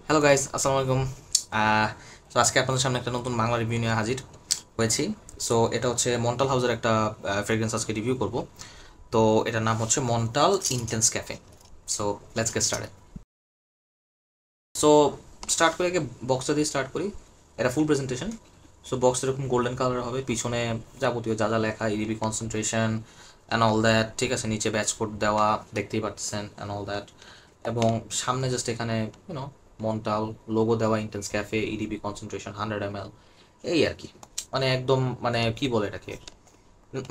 Hello guys, আসসালামু আলাইকুম। তো আজকে আপনাদের সামনে একটা নতুন বাংলা রিভিউ নিয়ে হাজির হয়েছি। সো এটা হচ্ছে মন্টাল হাউসের একটা ফ্রেগ্রেন্স আজকে রিভিউ করব। তো এটার নাম হচ্ছে Montale intense cafe. So let's get started. So start করে আগে বক্সটা দিয়ে স্টার্ট করি। এটা ফুল প্রেজেন্টেশন। সো বক্স এরকম গোল্ডেন কালার হবে, পিছনে যাবতীয় যা যা লেখা EDP concentration and all that, ঠিক আছে। নিচে ব্যাচ কোড দেওয়া দেখতেই পাচ্ছেন অ্যান্ড অল দ্যাট। এবং সামনে জাস্ট এখানে ইউনো মন্টাল লোগো দেওয়া, ইন্টেন্স ক্যাফে, ইডিবি কনসেন্ট্রেশন 100 ml, এই আর কি। মানে একদম মানে কি বলে এটাকে,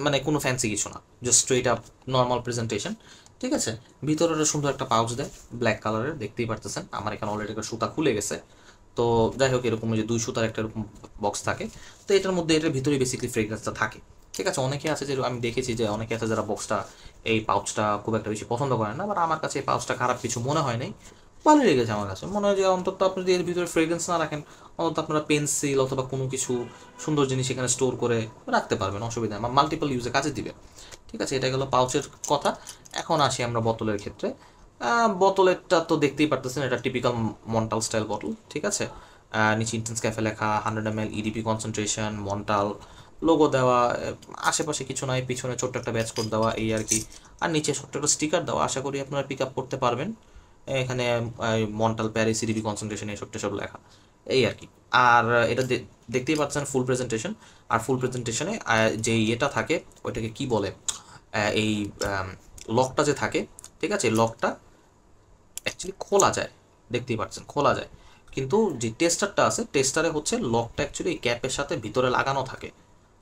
মানে কোনো ফ্যান্সি কিছু না, just straight up normal presentation, ঠিক আছে। ভিতরে একটা সুন্দর একটা পাউচ দেয় ব্ল্যাক কালারের, দেখতেই পারতেছেন। আমার এখানে অলরেডি একটা সুতা খুলে গেছে। তো যাই হোক, এরকম যে 2 সুতার একটা এরকম বক্স থাকে। তো এটার মধ্যে এটার ভিতরে বেসিক্যালি ফ্রেগরেন্সটা থাকে, ঠিক আছে। অনেকে আছে যে আমি দেখেছি যে অনেকে আছে যারা বক্সটা এই পাউচটা খুব একটা বেশি পছন্দ করেন না, বাট আমার কাছে এই পাউচটা খারাপ কিছু মনে হয় নাই, ভালো লেগেছে আমার কাছে। মনে হয় যে অন্তত আপনি যদি এর ভিতরে ফ্রেগ্রেন্স না রাখেন, অন্তত আপনারা পেন্সিল অথবা কোনো কিছু সুন্দর জিনিস এখানে স্টোর করে রাখতে পারবেন, অসুবিধা নেই, মাল্টিপল ইউজে কাজে দিবে, ঠিক আছে। এটা গেলো পাউচের কথা। এখন আসি আমরা বোতলের ক্ষেত্রে। বোতলেরটা তো দেখতেই পারতেছেন, এটা টিপিক্যাল মন্টাল স্টাইল বোতল, ঠিক আছে। নিচে ইন্টেন্স ক্যাফে লেখা, 100 ml ইডিপি কনসেন্ট্রেশন, মন্টাল লোগো দেওয়া। আশেপাশে কিছু নাই, পিছনে ছোট্ট একটা ব্যাচ কোড দেওয়া, এই আর কি। আর নিচে ছোট্ট একটা স্টিকার দেওয়া, আশা করি আপনারা পিক আপ করতে পারবেন। এখানে মন্টাল প্যারিস ইডিপি কনসেন্ট্রেশন এইসব টেসব লেখা, এই আর কি। আর এটা দেখতেই পাচ্ছেন ফুল প্রেজেন্টেশন। আর ফুল প্রেজেন্টেশনে যে ইয়েটা থাকে ওইটাকে কি বলে, এই লকটা যে থাকে, ঠিক আছে, লকটা অ্যাকচুয়ালি খোলা যায়, দেখতেই পাচ্ছেন খোলা যায়। কিন্তু যে টেস্টারটা আছে, টেস্টারে হচ্ছে লকটা অ্যাকচুয়ালি ক্যাপের সাথে ভিতরে লাগানো থাকে।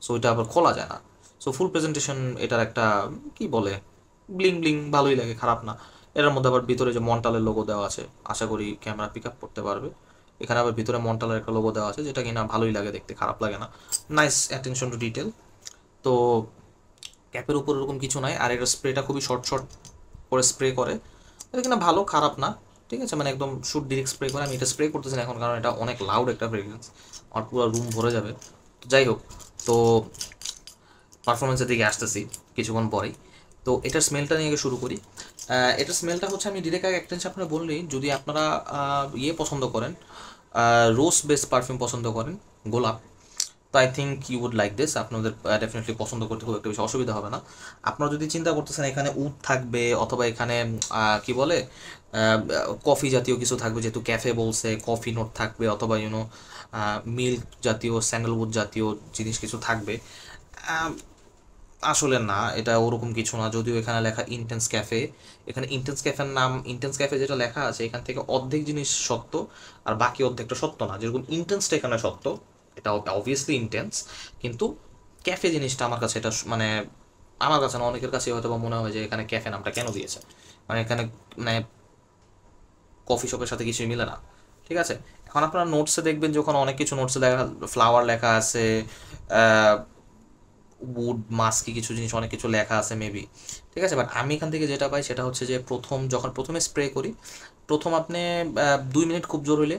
সো এটা আবার খোলা যায় না। সো ফুল প্রেজেন্টেশন এটার একটা কি বলে, ব্লিং ব্লিং ভালোই লাগে, খারাপ না। এটার মধ্যে আবার ভিতরে যে মন্টালের লোগো দেওয়া আছে, আশা করি ক্যামেরা পিক আপ করতে পারবে। এখানে আবার ভিতরে মন্টালের একটা লোগো দেওয়া আছে, যেটা কিনা ভালোই লাগে দেখতে, খারাপ লাগে না। Nice attention to detail. তো ক্যাপের উপর এরকম কিছু নাই। আর এটা স্প্রেটা খুবই শর্ট শর্ট করে স্প্রে করে, এটা কিনা ভালো, খারাপ না, ঠিক আছে। মানে একদম শুট ডিরেক্ট স্প্রে করে। আমি এটা স্প্রে করতেছি না এখন, কারণ এটা অনেক লাউড একটা ফ্রেগ্রেন্স, আমার পুরো রুম ভরে যাবে। তো যাই হোক, তো পারফরমেন্সের দিকে আসতেছি কিছুক্ষণ পরেই। তো এটার স্মেলটা নিয়ে শুরু করি। এটার স্মেলটা হচ্ছে, আমি ডিরেক্ট আগে একটা জিনিস আপনারা বললেই, যদি আপনারা ইয়ে পছন্দ করেন, রোজ বেস পারফিউম পছন্দ করেন, গোলাপ, তো I think you would like this. আপনাদের ডেফিনেটলি পছন্দ করতে খুব একটা বেশি অসুবিধা হবে না। আপনারা যদি চিন্তা করতেছেন এখানে উড থাকবে, অথবা এখানে কি বলে কফি জাতীয় কিছু থাকবে, যেহেতু ক্যাফে বলছে, কফি নোট থাকবে, অথবা ইউনো মিল্ক জাতীয়, স্যান্ডেলউড জাতীয় জিনিস কিছু থাকবে, আহ, আসলে না, এটা ওরকম কিছু না। যদিও এখানে লেখা ইন্টেন্স ক্যাফে, এখানে ইন্টেন্স ক্যাফের নাম, ইন্টেন্স ক্যাফে যেটা লেখা আছে এখান থেকে অর্ধেক জিনিস সত্য, আর বাকি অর্ধেকটা সত্য না। যেরকম ইন্টেন্সটা এখানে সত্য, এটা অবভিয়াসলি ইন্টেন্স, কিন্তু ক্যাফে জিনিসটা আমার কাছে এটা মানে আমার কাছে না, অনেকের কাছে হয়তো বা মনে হয় যে এখানে ক্যাফে নামটা কেন দিয়েছে, মানে এখানে মানে কফি শপের সাথে কিছুই মিলে না, ঠিক আছে। এখন আপনারা নোটসে দেখবেন, যখন অনেক কিছু নোটসে লেখা, ফ্লাওয়ার লেখা আছে, উড মাস্কি কিছু জিনিস অনেক কিছু লেখা আছে মেবি, ঠিক আছে। বাট আমি এখান থেকে যেটা পাই সেটা হচ্ছে যে যখন প্রথমে স্প্রে করি, প্রথম আপনি 2 মিনিট, খুব জোর হইলে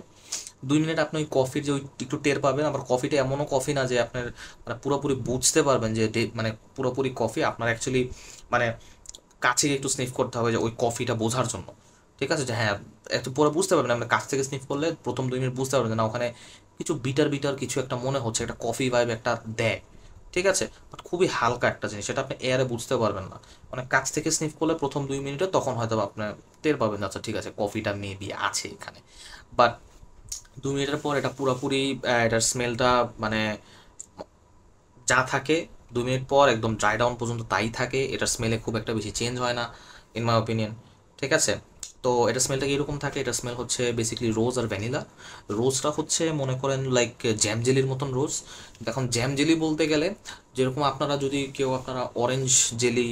2 মিনিট আপনি ওই কফির যে ওই একটু টের পাবেন। আবার কফিটা এমনও কফি না যে আপনার মানে পুরোপুরি বুঝতে পারবেন যে মানে পুরোপুরি কফি, আপনার অ্যাকচুয়ালি মানে কাছে একটু স্নিফ করতে হবে যে ওই কফিটা বোঝার জন্য, ঠিক আছে। যে হ্যাঁ, একটু পুরো বুঝতে পারবেন, আপনার কাছ থেকে স্নিফ করলে প্রথম 2 মিনিট বুঝতে পারবেন যে না, ওখানে কিছু বিটার বিটার কিছু একটা মনে হচ্ছে, একটা কফি ভাইব একটা দেয়, ঠিক আছে। বাট খুবই হালকা একটা জিনিস, সেটা আপনি এয়ারে বুঝতে পারবেন না। মানে কাছ থেকে স্নিফ করলে প্রথম 2 মিনিটে তখন হয়তো আপনার টের পাবেন, আচ্ছা ঠিক আছে কফিটা মেবি আছে এখানে। বাট 2 মিনিটের পর এটা পুরোপুরি এটার স্মেলটা মানে যা থাকে 2 মিনিট পর একদম ড্রাই ডাউন পর্যন্ত তাই থাকে। এটার স্মেলে খুব একটা বেশি চেঞ্জ হয় না, ইন মাই ওপিনিয়ন, ঠিক আছে। তো এটার স্মেলটা কীরকম থাকে, এটার স্মেল হচ্ছে বেসিক্যালি রোজ আর ভ্যানিলা। রোজটা হচ্ছে মনে করেন লাইক জ্যাম জেলির মতন রোজ। এখন জ্যাম জেলি বলতে গেলে, যেরকম আপনারা যদি কেউ আপনারা অরেঞ্জ জেলি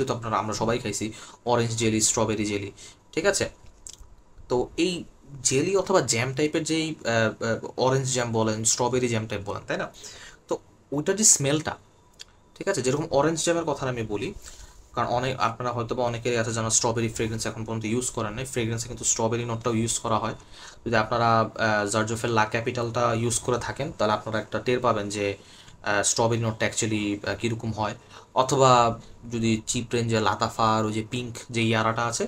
তো আমরা সবাই খাইছি, অরেঞ্জ জেলি, স্ট্রবেরি জেলি, ঠিক আছে। তো এই জেলি অথবা জ্যাম টাইপের যেই অরেঞ্জ জ্যাম বলেন, স্ট্রবেরি জ্যাম টাইপ বলেন, তাই না। তো ওইটার যে স্মেলটা, ঠিক আছে, যেরকম অরেঞ্জ জ্যামের কথা আমি বলি, কারণ অনেক আপনারা হয়তো বা অনেকেরই আছে যারা স্ট্রবেরি ফ্রেগ্রেন্স এখন পর্যন্ত ইউজ করেন নাই, ফ্রেগ্রেন্সে কিন্তু স্ট্রবেরি নোটটাও ইউজ করা হয়। যদি আপনারা জার্জোফের লা ক্যাপিটালটা ইউজ করে থাকেন, তাহলে আপনারা একটা টের পাবেন যে স্ট্রবেরি নোটটা অ্যাকচুয়ালি কীরকম হয়। অথবা যদি চিপ রেঞ্জে লাতাফার ওই যে পিঙ্ক যে ইয়ারাটা আছে,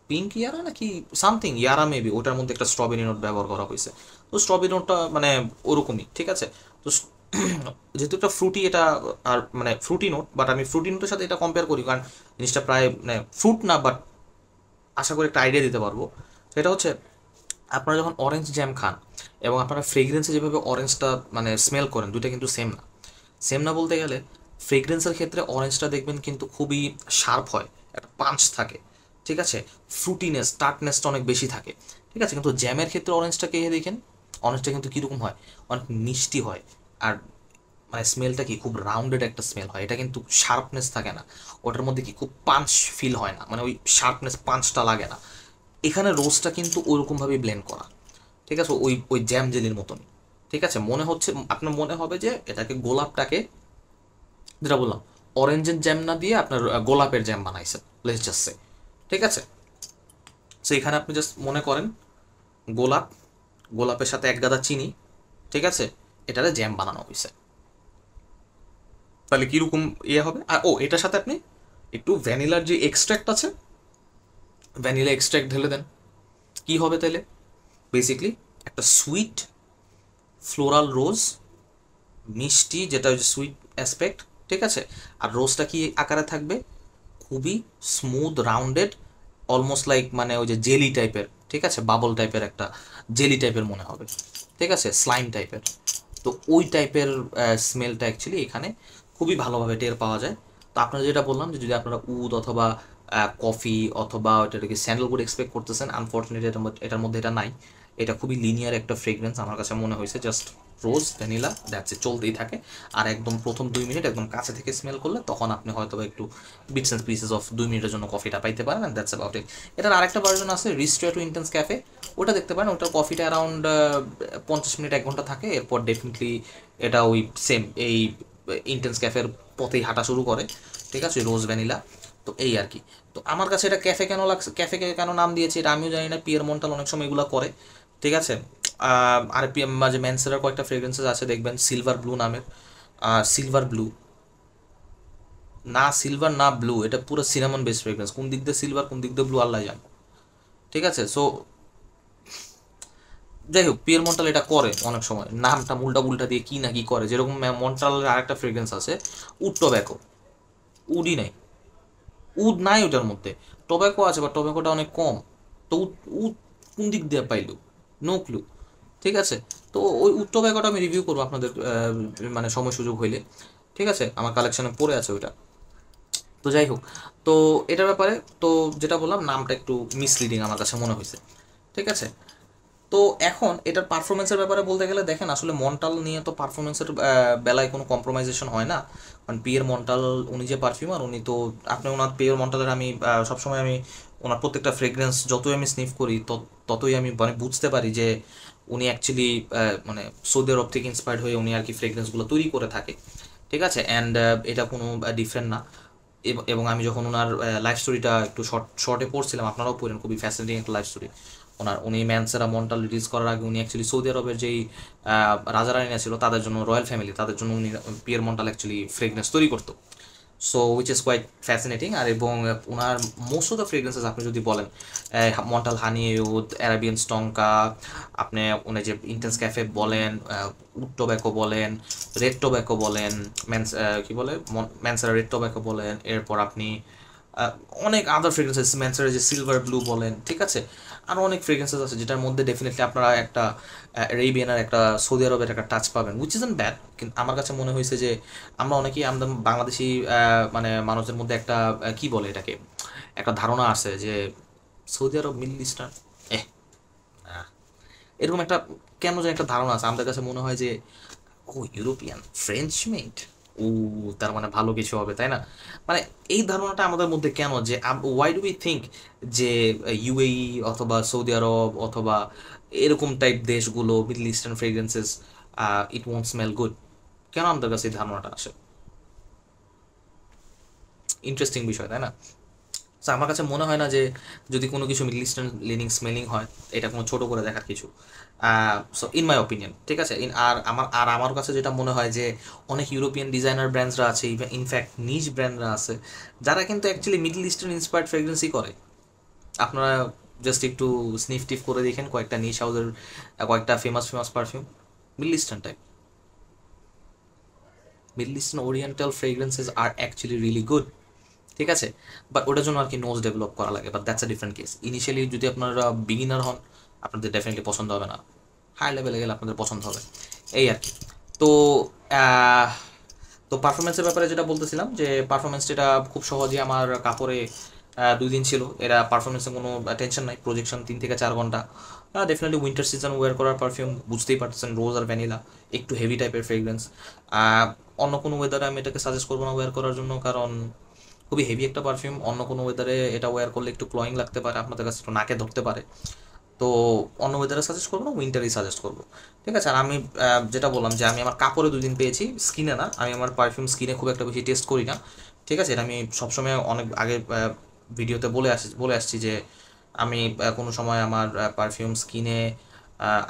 পিঙ্ক ইয়ারা নাকি সামথিং ইয়ারা মেবি, ওটার মধ্যে একটা স্ট্রবেরি নোট ব্যবহার করা হয়েছে। তো স্ট্রবেরি নোটটা মানে ওরকমই, ঠিক আছে। তো যেহেতু একটা ফ্রুটি এটা, আর মানে ফ্রুটি নোট, বাট আমি ফ্রুটি নোটের সাথে এটা কম্পেয়ার করি কারণ জিনিসটা প্রায় মানে ফ্রুট না, বাট আশা করি একটা আইডিয়া দিতে পারবো। সেটা হচ্ছে আপনারা যখন অরেঞ্জ জ্যাম খান এবং আপনারা ফ্রেগ্রেন্সে যেভাবে অরেঞ্জটা মানে স্মেল করেন, দুইটা কিন্তু সেম না। সেম না বলতে গেলে ফ্রেগ্রেন্সের ক্ষেত্রে অরেঞ্জটা দেখবেন কিন্তু খুবই শার্প হয়, একটা পাঞ্চ থাকে, ঠিক আছে, ফ্রুটিনেস টার্টনেসটা অনেক বেশি থাকে, ঠিক আছে। কিন্তু জ্যামের ক্ষেত্রে অরেঞ্জটা কে দেখেন, অরেঞ্জটা কিন্তু কীরকম হয়, অনেক মিষ্টি হয়, আর মানে স্মেলটা কি খুব রাউন্ডেড একটা স্মেল হয়, এটা কিন্তু শার্পনেস থাকে না, ওটার মধ্যে কি খুব পাঞ্চ ফিল হয় না, মানে ওই শার্পনেস পাঞ্চটা লাগে না। এখানে রোজটা কিন্তু ওইরকমভাবেই ব্লেন্ড করা, ঠিক আছে, ওই ওই জ্যাম জেলির মতনই, ঠিক আছে। মনে হচ্ছে আপনার মনে হবে যে এটাকে গোলাপটাকে, যেটা বললাম, অরেঞ্জের জ্যাম না দিয়ে আপনার গোলাপের জ্যাম বানাইছে, লেটস জাস্ট সে, ঠিক আছে। সো এখানে আপনি জাস্ট মনে করেন গোলাপ, গোলাপের সাথে এক গাদা চিনি, ঠিক আছে, এটারে জ্যাম বানানো হয়েছে, তাহলে কীরকম ইয়ে হবে। আর ও এটার সাথে আপনি একটু ভ্যানিলার যে এক্সট্র্যাক্ট আছে, ভ্যানিলা এক্সট্র্যাক্ট ঢেলে দেন, কি হবে তাহলে, বেসিকলি একটা সুইট ফ্লোরাল রোজ, মিষ্টি যেটা হচ্ছে সুইট অ্যাসপেক্ট, ঠিক আছে। আর রোজটা কি আকারে থাকবে, খুবই স্মুথ রাউন্ডেড, অলমোস্ট লাইক মানে ওই যে জেলি টাইপের, ঠিক আছে, বাবল টাইপের একটা জেলি টাইপের মনে হবে, ঠিক আছে, স্লাইম টাইপের। তো ওই টাইপের স্মেলটা অ্যাকচুয়ালি এখানে খুবই ভালোভাবে টের পাওয়া যায়। তো আপনারা যেটা বললাম যে যদি আপনারা উড অথবা কফি অথবা ওইটাকে স্যান্ডেলউড এক্সপেক্ট করতেছেন, আনফর্চুনেটলি এটার মধ্যে এটা নাই। এটা খুবই লিনিয়ার একটা ফ্রেগরেন্স আমার কাছে মনে হয়েছে, just rose vanilla that's it, চলতেই থাকে। আর একদম প্রথম 2 মিনিট একদম কাছে থেকে স্মেল করলে তখন আপনি হয়তো একটু বিটস অ্যান্ড পিসেস অফ 2 মিনিটের জন্য কফিটা পাইতে পারেন, অ্যান্ড দ্যাটস অ্যাবাউট ইট। এটার আরেকটা ভার্জন আছে রিস্টোর টু ইন্টেন্স ক্যাফে, ওটা দেখতে পারেন, ওটার কফিটা অ্যারাউন্ড 50 মিনিট 1 ঘন্টা থাকে, এরপর ডেফিনেটলি এটা ওই সেম এই ইন্টেন্স ক্যাফের পথেই হাঁটা শুরু করে, ঠিক আছে, রোজ ভ্যানিলা। তো এই আর কি। তো আমার কাছে এটা ক্যাফে কেন লাগছে, ক্যাফে কেন নাম দিয়েছে এটা আমিও জানি না, পিয়ার মন্টাল অনেক সময় এগুলো করে, ঠিক আছে। আর মাঝে ম্যানসেরার কয়েকটা ফ্রেগ্রেন্সেস আছে দেখবেন সিলভার ব্লু নামের, সিলভার ব্লু না, সিলভার না ব্লু, এটা পুরো সিনামন বেস ফ্রেগ্রেন্স, কোন দিক দিয়ে সিলভার কোন দিক দিয়ে ব্লু আল্লাহ জানে, ঠিক আছে। সো যাই হোক, পিয়ার মন্টাল এটা করে অনেক সময়, নামটা উল্টা উল্টা দিয়ে কি না কি করে, যেরকম মন্টালের আরেকটা ফ্রেগ্রেন্স আছে উড টোব্যাকো, উডই নাই, উড নাই ওটার মধ্যে, টোব্যাকো আছে বা টোব্যাকোটা অনেক কম। তো উড উড কোন দিক দিয়ে পাইলো, নো ক্লু, ঠিক আছে। তো ওই উড টোব্যাকোটা আমি রিভিউ করবো আপনাদের মানে সময় সুযোগ হইলে, ঠিক আছে, আমার কালেকশনে পড়ে আছে ওইটা। তো যাই হোক, তো এটার ব্যাপারে তো যেটা বললাম নামটা একটু মিসলিডিং আমার কাছে মনে হয়েছে, ঠিক আছে। তো এখন এটার পারফরমেন্সের ব্যাপারে বলতে গেলে দেখেন আসলে মন্টাল নিয়ে তো পারফরমেন্সের বেলায় কোনো কম্প্রোমাইজেশন হয় না, কারণ পিয়ের মন্টাল উনি যে পারফিউমার, উনি তো আপনি ওনার পিয়ের মন্টালের আমি সবসময় আমি ওনার প্রত্যেকটা ফ্রেগরেন্স যতই আমি স্নিফ করি ততই আমি মানে বুঝতে পারি যে উনি অ্যাকচুয়ালি মানে সৌদি আরব থেকে ইন্সপায়ার্ড হয়ে উনি আর কি ফ্রেগরেন্সগুলো তৈরি করে থাকে, ঠিক আছে। অ্যান্ড এটা কোনো ডিফারেন্ট না। এবং আমি যখন ওনার লাইফ স্টোরিটা একটু শর্টে পড়ছিলাম, আপনারাও পড়েন, খুবই ফ্যাসিনেটিং একটা লাইফ স্টোরি ওনার। উনি ম্যানসেরা মন্টাল রিলিজ করার আগে উনি অ্যাকচুয়ালি সৌদি আরবের যেই রাজা রানীরা ছিল তাদের জন্য, রয়্যাল ফ্যামিলি, তাদের জন্য উনি পিয়ার মন্টাল অ্যাকচুয়ালি ফ্রেগনেন্স তৈরি করতো। So which is quite fascinating. আর এবং ওনার মোস্ট অফ দ্য ফ্রেগরেন্সেস আপনি যদি বলেন মন্টাল হানি উড, অ্যারাবিয়ান স্টঙ্কা, আপনি উনি যে ইন্টেন্স ক্যাফে বলেন, উড টোব্যাকো বলেন, রেড টোব্যাকো বলেন, কী বলে ম্যানসারা রেড টোব্যাকো বলেন, এরপর আপনি অনেক আদার ফ্রেগরেন্সেস ম্যানসারের যে সিলভার ব্লু বলেন, ঠিক আছে, আরও অনেক ফ্রেগরেন্সেস আছে যেটার মধ্যে ডেফিনেটলি আপনারা একটা অ্যারেবিয়ানের একটা সৌদি আরবের একটা টাচ পাবেন, উইচ ইজ এন ব্যাড। কিন্তু আমার কাছে মনে হয়েছে যে আমরা অনেকেই আমাদের বাংলাদেশি মানে মানুষের মধ্যে একটা কি বলে এটাকে, একটা ধারণা আছে যে সৌদি আরব মিডল ইস্টার্ন এ এরকম একটা কেন যেন একটা ধারণা আছে আমাদের কাছে, মনে হয় যে ও ইউরোপিয়ান ফ্রেঞ্চ মেড, ও তার মানে ভালো কিছু হবে, তাই না? মানে এই ধারণাটা আমাদের মধ্যে কেন, যে ওয়াই ডু উই থিঙ্ক যে ইউএই অথবা সৌদি আরব অথবা এরকম টাইপ দেশগুলো middle eastern fragrances it won't smell good, কেন আমাদের কাছে এই ধারণাটা আসে? ইন্টারেস্টিং বিষয়, তাই না? সো আমার কাছে মনে হয় না যে যদি কোনো কিছু মিডল ইস্টার্ন লিনিং স্মেলিং হয় এটা কোনো ছোটো করে দেখার কিছু। সো ইন মাই অপিনিয়ন, ঠিক আছে। আর আমার কাছে যেটা মনে হয় যে অনেক ইউরোপিয়ান ডিজাইনার ব্র্যান্ডসরা আছে, ইনফ্যাক্ট নিজ ব্র্যান্ডরা আছে যারা কিন্তু অ্যাকচুয়ালি মিডল ইস্টার্ন ইন্সপায়ার্ড ফ্রেগ্রেন্সই করে, আপনারা জাস্ট একটু স্নিফ টিফ করে দেখেন কয়েকটা নিশ হাউসের কয়েকটা famous famous perfume, middle eastern type, middle eastern oriental fragrances আর অ্যাকচুয়ালি রিয়েলি গুড, ঠিক আছে। বাট ওটার জন্য আর কি নোজ ডেভেলপ করা লাগে, but that's a different case. Initially যদি আপনারা বিগিনার হন আপনাদের ডেফিনেটলি পছন্দ হবে না, হাই লেভেলে গেলে আপনাদের পছন্দ হবে, এই আর কি। তো আহ, তো পারফরমেন্সের ব্যাপারে যেটা বলতেছিলাম, যে পারফরমেন্সটা এটা খুব সহজেই আমার কাপড়ে 2 দিন ছিল, এরা পারফরমেন্সে কোনো টেনশন নাই, প্রজেকশন 3 থেকে 4 ঘন্টা। ডেফিনেটলি উইন্টার সিজন ওয়্যার করার পারফিউম, বুঝতেই পারতেছেন রোজ আর ভ্যানিলা, একটু হেভি টাইপের ফ্রেগরেন্স। অন্য কোনো ওয়েদারে আমি এটাকে সাজেস্ট করবো না ওয়্যার করার জন্য, কারণ খুবই হেভি একটা পারফিউম, অন্য কোনো ওয়েদারে এটা ওয়্যার করলে একটু ক্লোয়িং লাগতে পারে, আপনাদের কাছে একটু নাকে ধরতে পারে। তো অন্য ওয়েদারে সাজেস্ট করবো না, উইন্টারই সাজেস্ট করবো, ঠিক আছে। আর আমি যেটা বললাম যে আমি আমার কাপড়ে 2 দিন পেয়েছি, স্কিনে না, আমি আমার পারফিউম স্কিনে খুব একটা বেশি টেস্ট করি না, ঠিক আছে। এটা আমি সবসময় অনেক আগে ভিডিওতে বলে আসছি যে আমি কোনো সময় আমার পারফিউম স্কিনে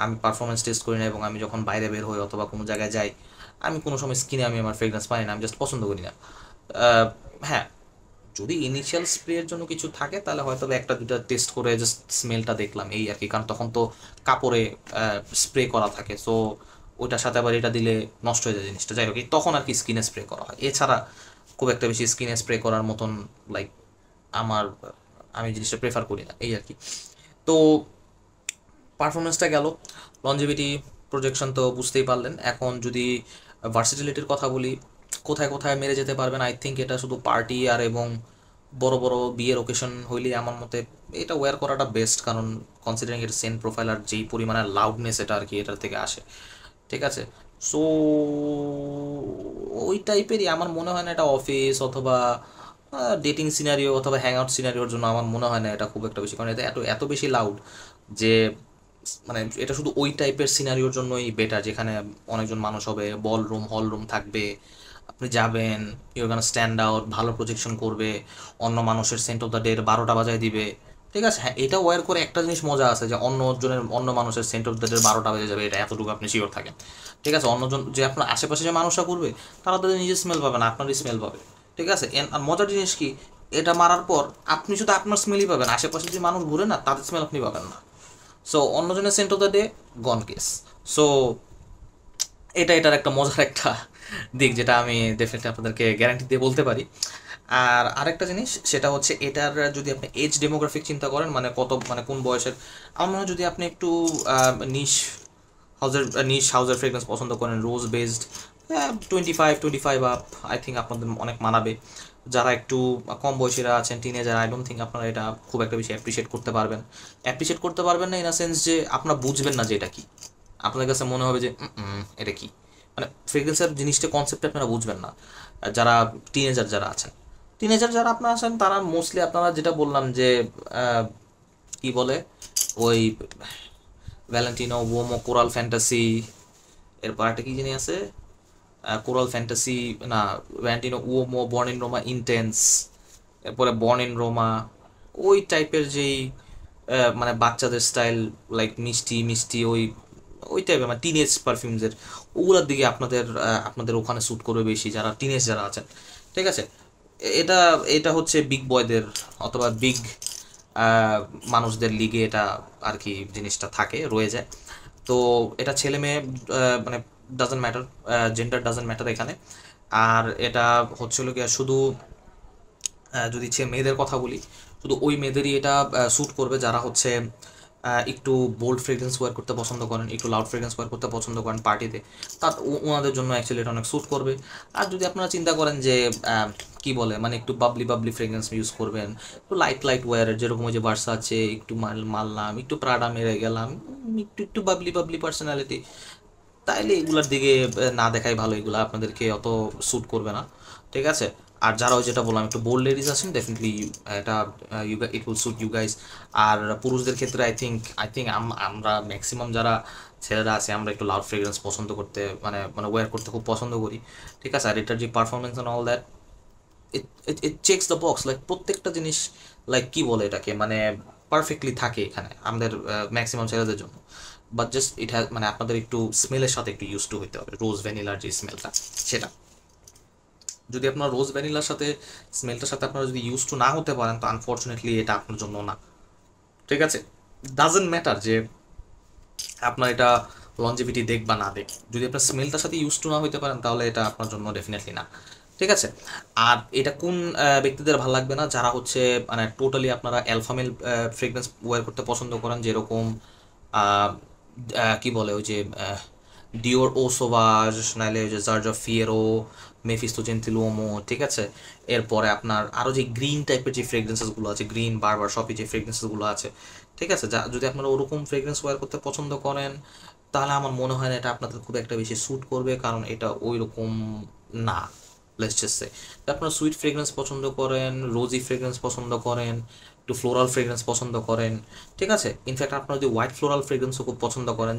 আমি পারফরমেন্স টেস্ট করি না, এবং আমি যখন বাইরে বের হই অথবা কোনো জায়গায় যাই আমি কোনো সময় স্কিনে আমি আমার ফ্রেগরেন্স পাই না, আমি জাস্ট পছন্দ করি না। হ্যাঁ, যদি ইনিশিয়াল স্প্রের জন্য কিছু থাকে তাহলে হয়তো একটা দুটা টেস্ট করে জাস্ট স্মেলটা দেখলাম, এই আর কি, কারণ তখন তো কাপড়ে স্প্রে করা থাকে, সো ওইটার সাথে আবার এটা দিলে নষ্ট হয়ে যায় জিনিসটা, যাই হোক তখন আর কি স্কিনে স্প্রে করা হয়, এছাড়া খুব একটা বেশি স্কিনে স্প্রে করার মতন লাইক আমার আমি জিনিসটা প্রেফার করি না, এই আর কি। তো পারফরমেন্সটা গেল, লঞ্জিভিটি, প্রজেকশন তো বুঝতেই পারলেন। এখন যদি ভার্সিটিলিটির কথা বলি, কোথায় কোথায় মেরে যেতে পারবেন, আই থিঙ্ক এটা শুধু পার্টি আর এবং বড় বড় বিয়ের ওকেশন হইলে আমার মতে এটা ওয়্যার করাটা বেস্ট, কারণ কনসিডারিং এর সেন্ট প্রোফাইল আর যেই পরিমাণে লাউডনেস এটা আর কি এটার থেকে আসে, ঠিক আছে। সো ওই টাইপেরই আমার মনে হয় না এটা অফিস অথবা ডেটিং সিনারিও অথবা হ্যাং আউট সিনারিওর জন্য আমার মনে হয় না এটা খুব একটা বেশি, কারণ এটা এত এত বেশি লাউড যে মানে এটা শুধু ওই টাইপের সিনারিওর জন্যই বেটার, যেখানে অনেকজন মানুষ হবে, বল রুম হল রুম থাকবে, আপনি যাবেন, ইউর গান স্ট্যান্ড আউট, ভালো প্রজেকশন করবে, অন্য মানুষের সেন্ট অফ দ্য ডে 12টা বাজায় দিবে, ঠিক আছে। হ্যাঁ, এটা ওয়্যার করে একটা জিনিস মজা আছে যে অন্য মানুষের সেন্ট অফ দ্য ডে 12টা বেজে যাবে, এটা এতটুকু আপনি শিওর থাকেন, ঠিক আছে। অন্যজন যে আপনার আশেপাশে যে মানুষরা করবে তারা তাদের নিজের স্মেল পাবে না, আপনারই স্মেল পাবে, ঠিক আছে। আর মজার জিনিস কি, এটা মারার পর আপনি শুধু আপনার স্মেলই পাবেন, আশেপাশে যে মানুষ ঘুরে না তাদের স্মেল আপনি পাবেন না, সো অন্যজনের scent of the day gone case. So এটার একটা মজার একটা দিক, যেটা আমি ডেফিনেটলি আপনাদেরকে গ্যারান্টি দিয়ে বলতে পারি। আর আরেকটা জিনিস সেটা হচ্ছে এটার যদি আপনি এজ ডেমোগ্রাফিক চিন্তা করেন, মানে মানে কোন বয়সের, আমার মনে হয় যদি আপনি একটু নিশ হাউজের ফ্রেগরেন্স পছন্দ করেন, রোজ বেসড, 25 আপ, আই থিঙ্ক আপনাদের অনেক মানাবে। যারা একটু কম বয়সীরা আছেন, টিনেজার, আই ডোন্ট থিঙ্ক আপনারা এটা খুব একটা বেশি অ্যাপ্রিসিয়েট করতে পারবেন না, ইন আ সেন্স যে আপনারা বুঝবেন না যে এটা কি, আপনাদের কাছে মনে হবে যে এটা কি, মানে ফ্রেগরেন্সের জিনিসটা কনসেপ্ট আপনারা বুঝবেন না। যারা টিনেজার যারা আপনারা আছেন তারা মোস্টলি আপনারা যেটা বললাম যে কি বলে ওই ভ্যালেন্টিনো, ওমো, কোরাল ফ্যান্টাসি, এরপর একটা কি জানি আছে, কোরাল ফ্যান্টাসি না, Valentino, Uomo, born in Roma intense, এরপরে বর্ন ইন রোমা, ওই টাইপের যেই মানে বাচ্চাদের স্টাইল, লাইক মিষ্টি মিষ্টি ওই টাইপের মানে টিনেজ পারফিউমসের, ওগুলোর দিকে আপনাদের ওখানে শ্যুট করবে বেশি, যারা টিনেজ যারা আছেন, ঠিক আছে। এটা এটা হচ্ছে বিগ বয়দের অথবা বিগ মানুষদের লিগে এটা আর কি জিনিসটা রয়ে যায়। তো এটা ছেলে মেয়ে মানে doesn't matter, gender doesn't matter এখানে। আর এটা হচ্ছিল কি শুধু যদি মেয়েদের কথা বলি, শুধু ওই মেয়েদেরই এটা শ্যুট করবে যারা হচ্ছে একটু বোল্ড ফ্রেগরেন্স ওয়্যার করতে পছন্দ করেন, একটু লাউড ফ্রেগরেন্স ওয়্যার করতে পছন্দ করেন পার্টিতে, ওনাদের জন্য অ্যাকচুয়ালি এটা অনেক শ্যুট করবে। আর যদি আপনারা চিন্তা করেন যে কি বলে মানে একটু বাবলি ফ্রেগরেন্স ইউজ করবেন, একটু লাইট ওয়্যারের, যেরকম ওই যে ভার্সা আছে, একটু মারলাম, একটু প্রাডা মেরে গেলাম, একটু বাবলি পার্সোনালিটি, তাইলে এগুলার দিকে না দেখাই ভালো, এগুলো আপনাদেরকে অত স্যুট করবে না, ঠিক আছে। আর যারা ওই যেটা বললাম একটু বোল্ড লেডিস আছেন, ডেফিনেটলি এটা it will suit you guys. আর পুরুষদের ক্ষেত্রে আই থিঙ্ক আমরা ম্যাক্সিমাম যারা ছেলেরা আছে আমরা একটু লাউড ফ্রেগরেন্স পছন্দ করতে মানে ওয়্যার করতে খুব পছন্দ করি, ঠিক আছে। আর এটার যে performance and all that, it checks the box, like প্রত্যেকটা জিনিস, লাইক কি বলে এটাকে, মানে পারফেক্টলি থাকে এখানে আমাদের ম্যাক্সিমাম ছেলেদের জন্য। বাট জাস্ট ইট হ্যাজ মানে আপনাদের একটু স্মেলের সাথে একটু ইউজ টু হতে হবে, রোজ ভ্যানিলার যে স্মেলটা, সেটা যদি আপনার রোজ ভ্যানিলার সাথে স্মেলটার সাথে আপনারা যদি ইউজ টু না হতে পারেন, তো আনফর্চুনেটলি এটা আপনার জন্য না, ঠিক আছে, ডাজেন্ট ম্যাটার যে আপনার এটা লঞ্জিভিটি দেখ বা না দেখ, যদি আপনার স্মেলটার সাথে ইউজ টু না হইতে পারেন তাহলে এটা আপনার জন্য ডেফিনেটলি না। ঠিক আছে, আর এটা কোন ব্যক্তিদের ভালো লাগবে না, যারা হচ্ছে মানে টোটালি আপনারা অ্যালফামেল ফ্রেগরেন্স ওয়্যার করতে পছন্দ করেন, যেরকম কি বলে ওই যে ডিওর ও সোভাজ, নাইলে ওই যে জার্জ অফ ফিয়েরো, মেফিস্তো জেন্টিলুওমো, ঠিক আছে। এরপরে আপনার আরও যে গ্রিন টাইপের যে ফ্রেগরেন্সেসগুলো আছে, গ্রিন বারবার শপে যে ফ্রেগরেন্সেসগুলো আছে, ঠিক আছে, যা যদি আপনারা ওরকম ফ্রেগরেন্স ওয়্যার করতে পছন্দ করেন তাহলে আমার মনে হয় না এটা আপনাদের খুব একটা বেশি স্যুট করবে, কারণ এটা ওই রকম না। লেটস জাস্ট সে আপনারা সুইট ফ্রেগরেন্স পছন্দ করেন, রোজি ফ্রেগরেন্স পছন্দ করেন, একটু ফ্লোরাল ফ্রেগরেন্স পছন্দ করেন, ঠিক আছে। ইনফ্যাক্ট আপনারা যদি হোয়াইট ফ্লোরাল ফ্রেগরেন্সও খুব পছন্দ করেন,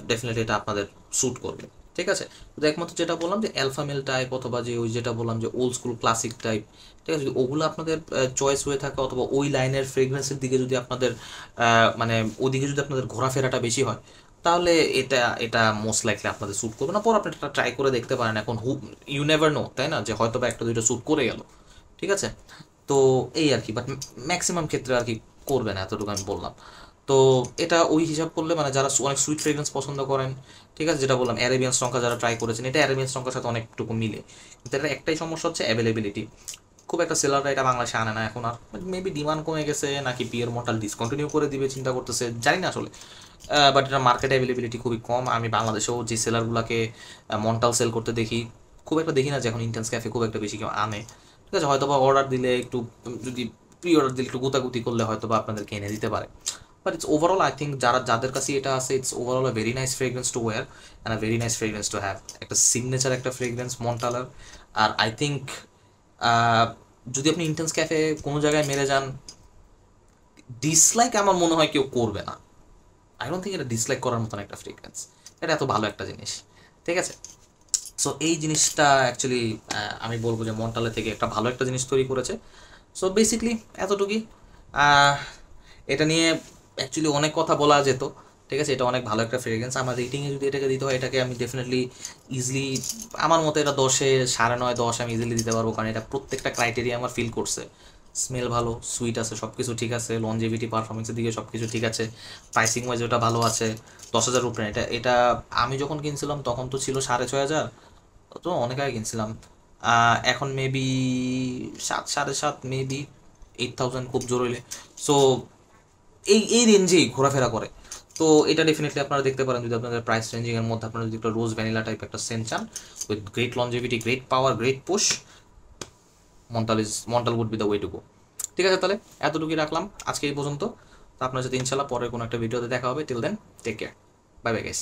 ডেফিনেটলি এটা আপনাদের স্যুট করবে, ঠিক আছে। তো একমাত্র যেটা বললাম যে অ্যালফামেল টাইপ, অথবা যে ওই যেটা বললাম যে ওল্ড স্কুল ক্লাসিক টাইপ, ঠিক আছে, যদি ওগুলো আপনাদের চয়েস হয়ে থাকে, অথবা ওই লাইনের ফ্রেগরেন্সের দিকে যদি আপনাদের মানে ওদিকে যদি আপনাদের ঘোরাফেরাটা বেশি হয়, তাহলে এটা এটা মোস্ট লাইকলি আপনাদের স্যুট করবে না। পর আপনি এটা ট্রাই করে দেখতে পারেন, এখন ইউ নেভার নো, তাই না, যে হয়তো বা একটা দুইটা স্যুট করে গেল, ঠিক আছে। তো এই আর কি, বাট ম্যাক্সিমাম ক্ষেত্রে আর কি করবে না, এতটুকু আমি বললাম। তো এটা ওই হিসাব করলে মানে যারা অনেক সুইট ফ্রেগরেন্স পছন্দ করেন, ঠিক আছে, যেটা বললাম অ্যারেবিয়ান স্টঙ্কা যারা ট্রাই করেছেন, এটা অ্যারেবিয়ান স্টঙ্কার সাথে অনেকটুকু মিলে, কিন্তু এটা একটাই সমস্যা হচ্ছে অ্যাভেলেবিলিটি। খুব একটা সেলাররা এটা বাংলাদেশে আনে না এখন আর, মেবি ডিমান্ড কমে গেছে, নাকি পিওর মর্টাল ডিসকন্টিনিউ করে দিবে চিন্তা করতেছে, জানি না আসলে। বাট এটা মার্কেট অ্যাভেলেবিলিটি খুবই কম। আমি বাংলাদেশেও যে সেলারগুলোকে মন্টাল সেল করতে দেখি, খুব একটা দেখি না যে এখন ইন্টেন্স ক্যাফে খুব একটা বেশি কেউ আনে, ঠিক আছে। হয়তো বা অর্ডার দিলে একটু, যদি প্রি অর্ডার দিলে একটু গুতাগুতি করলে হয়তো বা আপনাদেরকে এনে দিতে পারে। But it's overall I think যাদের কাছে এটা আছে, it's overall a very nice fragrance two wire and a very nice fragrance to have, একটা সিগনেচার একটা ফ্রেগরেন্স মন্টালার। আর আই থিঙ্ক যদি আপনি ইন্টেন্স ক্যাফে কোনো জায়গায় মেরে যান, ডিসলাইক আমার মনে হয় কেউ করবে না। আই ডোন্ট থিঙ্ক এটা ডিসলাইক করার মতন একটা ফ্রিকোয়েন্স, এটা এত ভালো একটা জিনিস, ঠিক আছে। সো এই জিনিসটা অ্যাকচুয়ালি আমি বলবো যে মন্টালে থেকে একটা ভালো একটা জিনিস তৈরি করেছে। সো বেসিকলি এতটুকুই। এটা নিয়ে অ্যাকচুয়ালি অনেক কথা বলা যেত, ঠিক আছে। এটা অনেক ভালো একটা ফ্রেগ্রেন্স। আমার রেটিংয়ে যদি এটাকে দিতে হয়, এটাকে আমি ডেফিনেটলি ইজিলি, আমার মতে এটা 10-এ 9.5 10 আমি ইজিলি দিতে পারবো, কারণ এটা প্রত্যেকটা ক্রাইটেরিয়া আমার ফিল করছে। স্মেল ভালো, সুইট আছে, সব কিছু ঠিক আছে, লনজেভিটি পারফরমেন্সের দিকে সব কিছু ঠিক আছে, প্রাইসিং ওয়াইজ ওটা ভালো আছে। 10,000 উপরে এটা এটা আমি যখন কিনছিলাম তখন তো ছিল 6,500, তো অনেক আগে কিনছিলাম। এখন মেবি 7, 7.5, মেবি 8,000 খুব জোর হইলে। সো এই এই রেঞ্জেই ঘোরাফেরা করে। তো এটা ডেফিনেটলি আপনারা দেখতে পারেন, যদি আপনাদের প্রাইস রেঞ্জিংয়ের মধ্যে আপনারা যদি একটা রোজ ভ্যানিলা টাইপ একটা সেন্ট চান, with great longevity, great power, great push, Montale would be the way to go. ঠিক আছে, তাহলে এতটুকুই রাখলাম আজকে এই পর্যন্ত। তো আপনার সাথে ইনশাল্লাহ পরের কোনো একটা ভিডিওতে দেখা হবে। Till then, take care, bye bye guys.